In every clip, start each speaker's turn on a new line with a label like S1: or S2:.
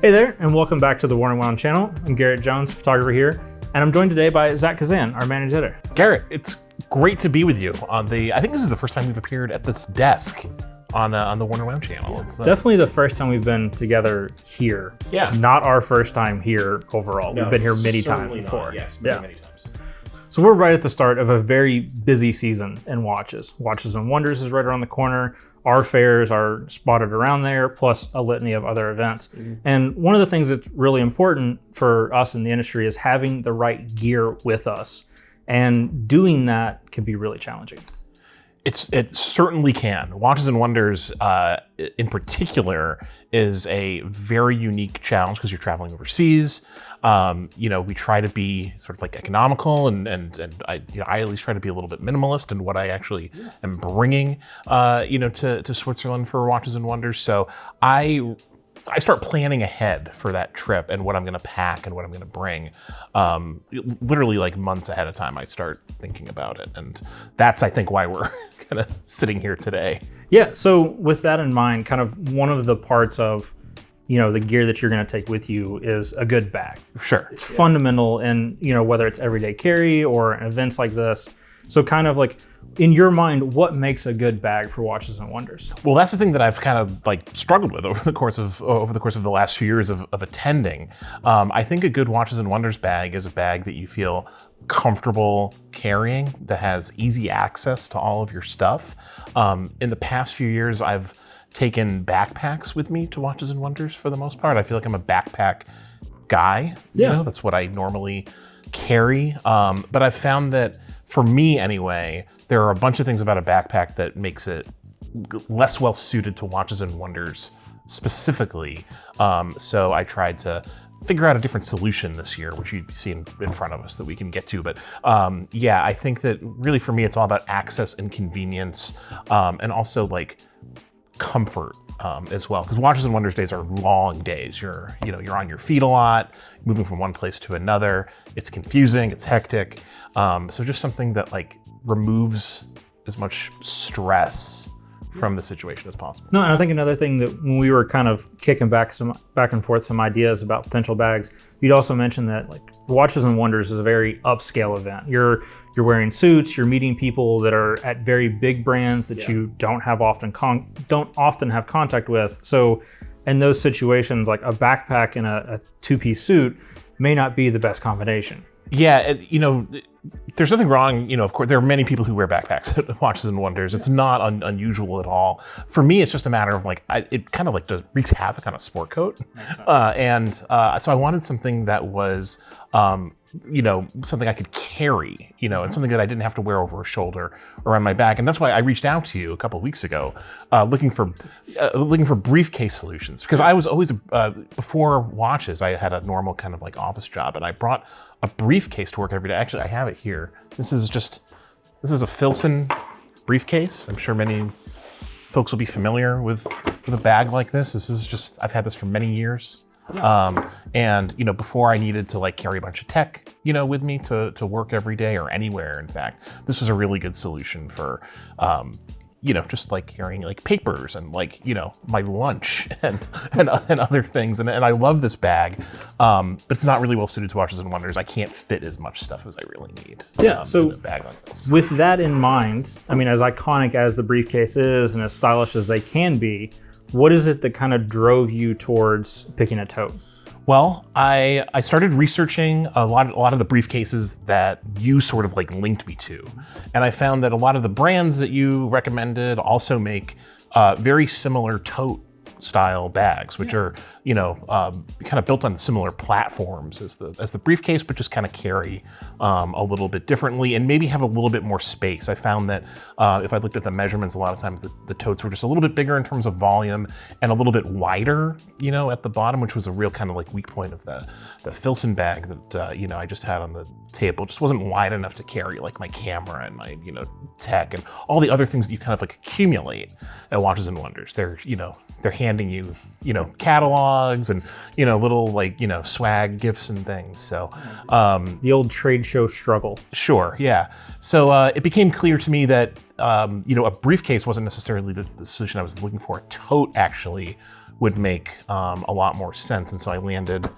S1: Hey there, and welcome back to the Warren Wound channel. I'm Garrett Jones, photographer here, and I'm joined today by Zach Kazan, our managing editor.
S2: Garrett, it's great to be with you on I think this is the first time we've appeared at this desk on the Warren Wound channel. It's
S1: definitely the first time we've been together here.
S2: Yeah.
S1: Not our first time here overall.
S2: No,
S1: we've been here many times
S2: certainly
S1: before.
S2: Not. Yes, many times.
S1: So we're right at the start of a very busy season in watches. Watches and Wonders is right around the corner. Our fairs are spotted around there, plus a litany of other events. Mm-hmm. And one of the things that's really important for us in the industry is having the right gear with us. And doing that can be really challenging.
S2: It certainly can. Watches and Wonders, in particular, is a very unique challenge because you're traveling overseas. We try to be sort of like economical, and I at least try to be a little bit minimalist in what I actually am bringing, to Switzerland for Watches and Wonders. So I start planning ahead for that trip and what I'm going to pack and what I'm going to bring. Literally like months ahead of time, I start thinking about it. And that's, I think, why we're kind of sitting here today.
S1: Yeah, so with that in mind, kind of one of the parts of, the gear that you're going to take with you is a good bag.
S2: Sure.
S1: It's fundamental in, whether it's everyday carry or events like this. So kind of like, in your mind, what makes a good bag for Watches and Wonders?
S2: Well, that's the thing that I've kind of like struggled with over the course of the last few years of attending. I think a good Watches and Wonders bag is a bag that you feel comfortable carrying, that has easy access to all of your stuff. In the past few years, I've taken backpacks with me to Watches and Wonders for the most part. I feel like I'm a backpack guy.
S1: Yeah.
S2: That's what I normally carry. But I've found that for me anyway, there are a bunch of things about a backpack that makes it less well suited to Watches and Wonders specifically. So I tried to figure out a different solution this year, which you see in front of us that we can get to. But I think that really for me, it's all about access and convenience, and also like comfort as well, because Watches and Wonders days are long days. You're on your feet a lot, moving from one place to another. It's confusing, it's hectic. So just something that like removes as much stress from the situation as possible.
S1: No, and I think another thing that when we were kind of kicking back and forth some ideas about potential bags, you'd also mentioned that like Watches and Wonders is a very upscale event. You're wearing suits, you're meeting people that are at very big brands that you don't often have contact with. So in those situations, like a backpack and a two-piece suit may not be the best combination.
S2: Yeah, there's nothing wrong. Of course, there are many people who wear backpacks at Watches and Wonders. It's not unusual at all. For me, it's just a matter of like, it kind of like wreaks havoc on a sport coat. So I wanted something that was, something I could carry, and something that I didn't have to wear over a shoulder or on my back. And that's why I reached out to you a couple of weeks ago, looking for briefcase solutions, because I was always, before watches, I had a normal kind of like office job, and I brought a briefcase to work every day. Actually, I have it here. This is a Filson briefcase. I'm sure many folks will be familiar with a bag like this. I've had this for many years. Before I needed to like carry a bunch of tech, with me to work every day or anywhere. In fact, this was a really good solution for, just like carrying like papers and like, my lunch and other things. And I love this bag, but it's not really well suited to Watches and Wonders. I can't fit as much stuff as I really need.
S1: So
S2: in a bag like this.
S1: With that in mind, I mean, as iconic as the briefcase is and as stylish as they can be, what is it that kind of drove you towards picking a tote?
S2: Well, I started researching a lot of the briefcases that you sort of like linked me to. And I found that a lot of the brands that you recommended also make very similar tote style bags, which are, kind of built on similar platforms as the briefcase, but just kind of carry a little bit differently and maybe have a little bit more space. I found that if I looked at the measurements, a lot of times the totes were just a little bit bigger in terms of volume and a little bit wider, at the bottom, which was a real kind of like weak point of the Filson bag that, I just had on the table. It just wasn't wide enough to carry like my camera and my, tech and all the other things that you kind of like accumulate at Watches and Wonders. They're handing you, catalogs and, little like, swag gifts and things. So
S1: the old trade show struggle.
S2: Sure, yeah. So it became clear to me that, a briefcase wasn't necessarily the solution I was looking for. A tote actually would make a lot more sense. And so I landed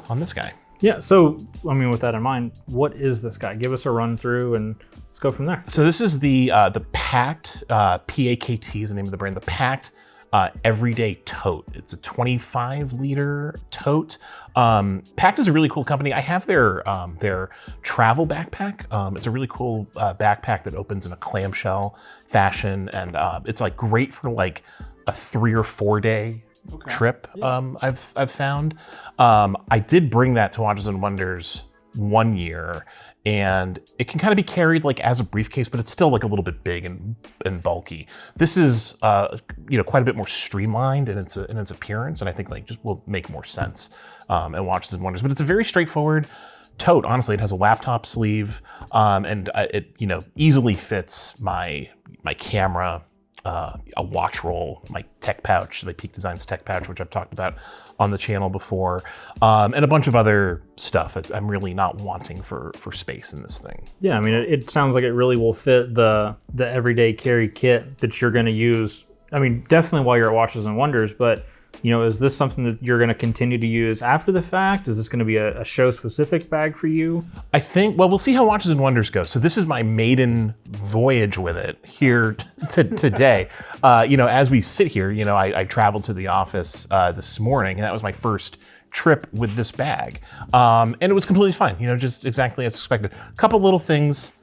S2: on this guy.
S1: Yeah, so, I mean, with that in mind, what is this guy? Give us a run through and let's go from there.
S2: So this is the Pakt, P-A-K-T is the name of the brand, the Pakt Everyday Tote. It's a 25-liter tote. Pakt is a really cool company. I have their travel backpack. It's a really cool backpack that opens in a clamshell fashion, and it's like great for like a 3 or 4 day trip. I've found. I did bring that to Watches and Wonders one year, and it can kind of be carried like as a briefcase, but it's still like a little bit big and bulky. This is quite a bit more streamlined in its appearance, and I think like just will make more sense in Watches and Wonders. But it's a very straightforward tote. Honestly, it has a laptop sleeve, and it easily fits my camera, a watch roll, my tech pouch, my Peak Designs tech pouch, which I've talked about on the channel before, and a bunch of other stuff. I'm really not wanting for space in this thing.
S1: Yeah, I mean, it sounds like it really will fit the everyday carry kit that you're going to use. I mean, definitely while you're at Watches and Wonders, but is this something that you're going to continue to use after the fact? Is this going to be a show-specific bag for you?
S2: I think, well, we'll see how Watches and Wonders go. So this is my maiden voyage with it here today. As we sit here, I traveled to the office this morning, and that was my first trip with this bag. And it was completely fine, just exactly as expected. A couple little things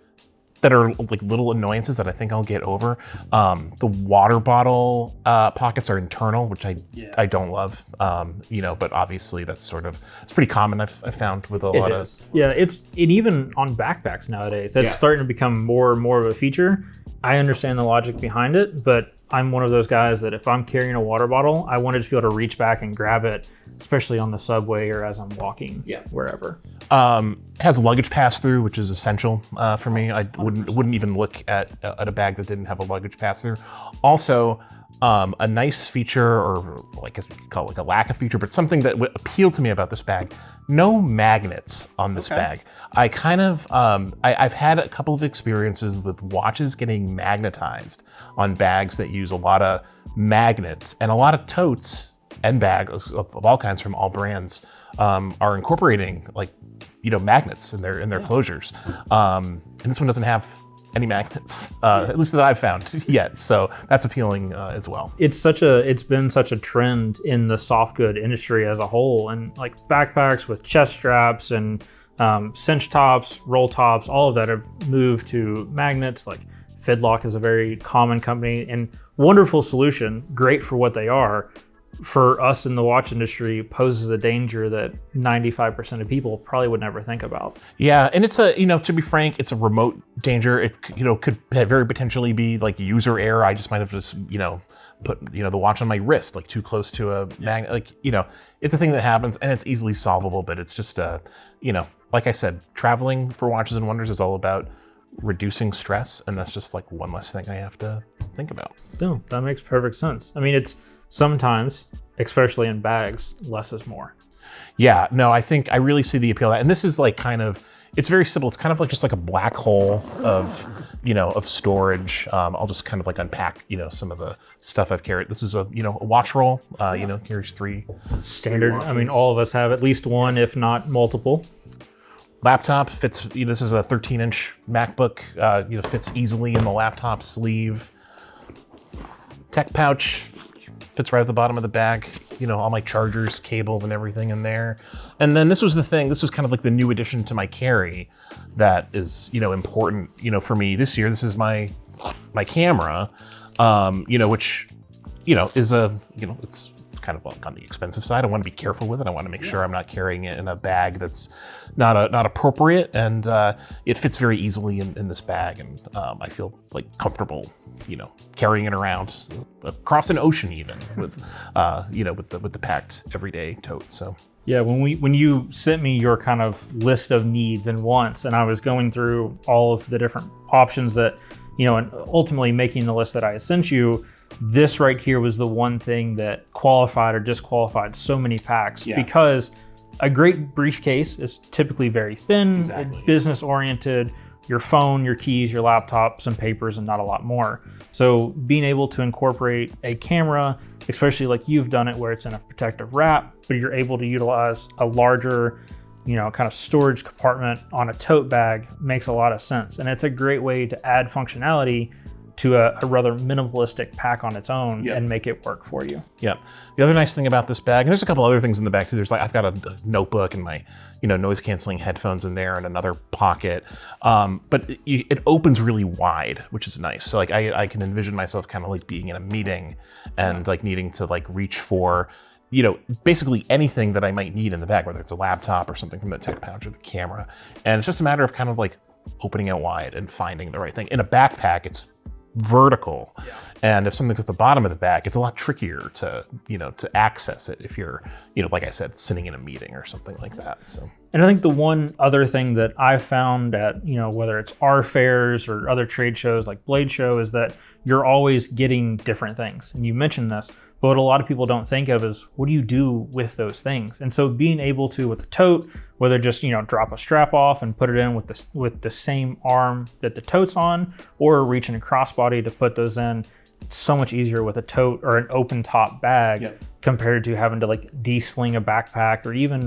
S2: that are like little annoyances that I think I'll get over. The water bottle pockets are internal, which I don't love. But obviously that's it's pretty common. I've found with a lot of.
S1: Yeah, it even on backpacks nowadays. That's starting to become more and more of a feature. I understand the logic behind it, but I'm one of those guys that if I'm carrying a water bottle, I want to just be able to reach back and grab it, especially on the subway or as I'm walking wherever.
S2: It has a luggage pass-through, which is essential for me. I wouldn't even look at a bag that didn't have a luggage pass-through. Also, a nice feature, or I guess we could call it like a lack of feature, but something that would appeal to me about this bag: no magnets on this bag. I kind of, I've had a couple of experiences with watches getting magnetized on bags that use a lot of magnets, and a lot of totes and bags of all kinds from all brands are incorporating magnets in their closures. And this one doesn't have any magnets, at least that I've found yet. So that's appealing as well.
S1: It's been such a trend in the soft good industry as a whole, and like backpacks with chest straps and cinch tops, roll tops, all of that have moved to magnets. Like Fidlock is a very common company and wonderful solution, great for what they are. For us in the watch industry, poses a danger that 95% of people probably would never think about.
S2: Yeah, and it's to be frank, it's a remote danger. It could very potentially be like user error. I just might have put the watch on my wrist like too close to a magnet. It's a thing that happens, and it's easily solvable. But it's just like I said, traveling for Watches and Wonders is all about reducing stress, and that's just like one less thing I have to think about.
S1: No, that makes perfect sense. I mean, it's sometimes, especially in bags, less is more.
S2: Yeah, no, I think I really see the appeal of that. And this is like it's very simple. It's kind of like just like a black hole of storage. I'll just kind of like unpack, some of the stuff I've carried. This is a watch roll, carries 3.
S1: Standard. I mean, all of us have at least one, if not multiple.
S2: Laptop fits, this is a 13-inch MacBook, fits easily in the laptop sleeve. Tech pouch fits right at the bottom of the bag, all my chargers, cables, and everything in there. And then this was kind of like the new addition to my carry that is, important, for me this year. This is my camera, which, is it's kind of like on the expensive side. I want to be careful with it. I want to make sure I'm not carrying it in a bag that's not appropriate. And it fits very easily in this bag. And I feel like comfortable, carrying it around across an ocean even with the Pakt Everyday Tote. So.
S1: Yeah, when you sent me your kind of list of needs and wants, and I was going through all of the different options that, and ultimately making the list that I sent you, this right here was the one thing that qualified or disqualified so many packs, because a great briefcase is typically very thin, business oriented, your phone, your keys, your laptop, some papers, and not a lot more. So being able to incorporate a camera, especially like you've done it where it's in a protective wrap, but you're able to utilize a larger, kind of storage compartment on a tote bag makes a lot of sense. And it's a great way to add functionality to a rather minimalistic pack on its own and make it work for you.
S2: Yep. The other nice thing about this bag, and there's a couple other things in the bag too. There's I've got a notebook and my, noise canceling headphones in there and another pocket. But it opens really wide, which is nice. So I can envision myself kind of like being in a meeting and like needing to like reach for, basically anything that I might need in the bag, whether it's a laptop or something from the tech pouch or the camera. And it's just a matter of kind of like opening it wide and finding the right thing. In a backpack, it's vertical. And if something's at the bottom of the bag, it's a lot trickier to, to access it if you're, like I said, sitting in a meeting or something like that. So.
S1: And I think the one other thing that I've found at, whether it's our fairs or other trade shows like Blade Show, is that you're always getting different things. And you mentioned this, but what a lot of people don't think of is what do you do with those things? And so being able to, with the tote, whether just, drop a strap off and put it in with the same arm that the tote's on, or reaching a crossbody to put those in, it's so much easier with a tote or an open top bag compared to having to like de-sling a backpack, or even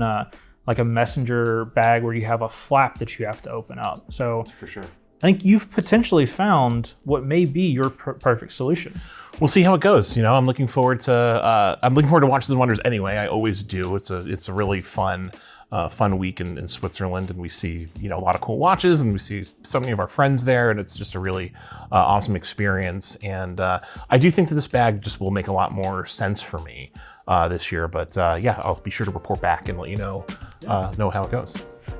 S1: like a messenger bag where you have a flap that you have to open up. So
S2: for sure,
S1: I think you've potentially found what may be your perfect solution.
S2: We'll see how it goes. I'm looking forward to Watches and Wonders anyway. I always do. It's a really fun week in Switzerland, and we see a lot of cool watches, and we see so many of our friends there, and it's just a really awesome experience. And I do think that this bag just will make a lot more sense for me this year. But I'll be sure to report back and let you know how it goes.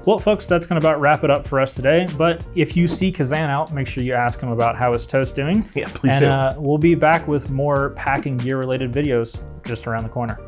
S1: Well, folks, that's going to about wrap it up for us today. But if you see Kazan out, make sure you ask him about how his tote's doing.
S2: Yeah, please do.
S1: And we'll be back with more packing gear related videos just around the corner.